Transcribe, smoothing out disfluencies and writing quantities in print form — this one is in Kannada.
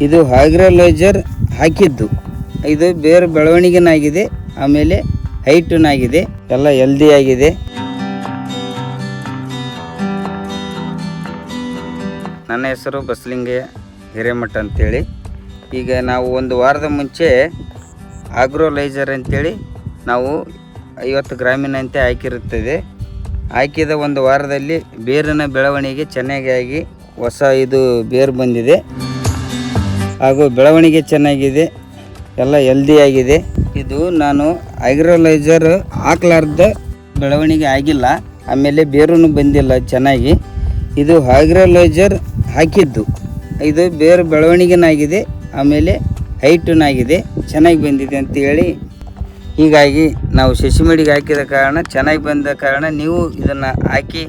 ಇದು ಆಗ್ರಲೈಜರ್ ಹಾಕಿದ್ದು. ಇದು ಬೇರು ಬೆಳವಣಿಗೆನಾಗಿದೆ, ಆಮೇಲೆ ಹೈಟುನಾಗಿದೆ, ಎಲ್ಲ ಹೆಲ್ದಿ ಆಗಿದೆ. ನನ್ನ ಹೆಸರು ಬಸಲಿಂಗಯ್ಯ ಹಿರೇಮಠ ಅಂತೇಳಿ. ಈಗ ನಾವು ಒಂದು ವಾರದ ಮುಂಚೆ ಆಗ್ರೋಲೈಜರ್ ಅಂತೇಳಿ ನಾವು 50 ಗ್ರಾಮಿನ ಅಂತೆ ಹಾಕಿರುತ್ತದೆ. ಹಾಕಿದ ಒಂದು ವಾರದಲ್ಲಿ ಬೇರಿನ ಬೆಳವಣಿಗೆ ಚೆನ್ನಾಗಿ ಆಗಿ ಹೊಸ ಇದು ಬೇರು ಬಂದಿದೆ, ಹಾಗೂ ಬೆಳವಣಿಗೆ ಚೆನ್ನಾಗಿದೆ, ಎಲ್ಲ ಹೆಲ್ದಿ ಆಗಿದೆ. ಇದು ನಾನು ಆಗ್ರೋಲೈಜರ್ ಹಾಕ್ಲಾರ್ದ ಬೆಳವಣಿಗೆ ಆಗಿಲ್ಲ, ಆಮೇಲೆ ಬೇರೂ ಬಂದಿಲ್ಲ ಚೆನ್ನಾಗಿ. ಇದು ಆಗ್ರೋಲೈಜರ್ ಹಾಕಿದ್ದು. ಇದು ಬೇರು ಬೆಳವಣಿಗೆನಾಗಿದೆ, ಆಮೇಲೆ ಹೈಟುನಾಗಿದೆ, ಚೆನ್ನಾಗಿ ಬಂದಿದೆ ಅಂತೇಳಿ. ಹೀಗಾಗಿ ನಾವು ಸಸಿ ಮಡಿಗೆ ಹಾಕಿದ ಕಾರಣ ಚೆನ್ನಾಗಿ ಬಂದ ಕಾರಣ ನೀವು ಇದನ್ನು ಹಾಕಿ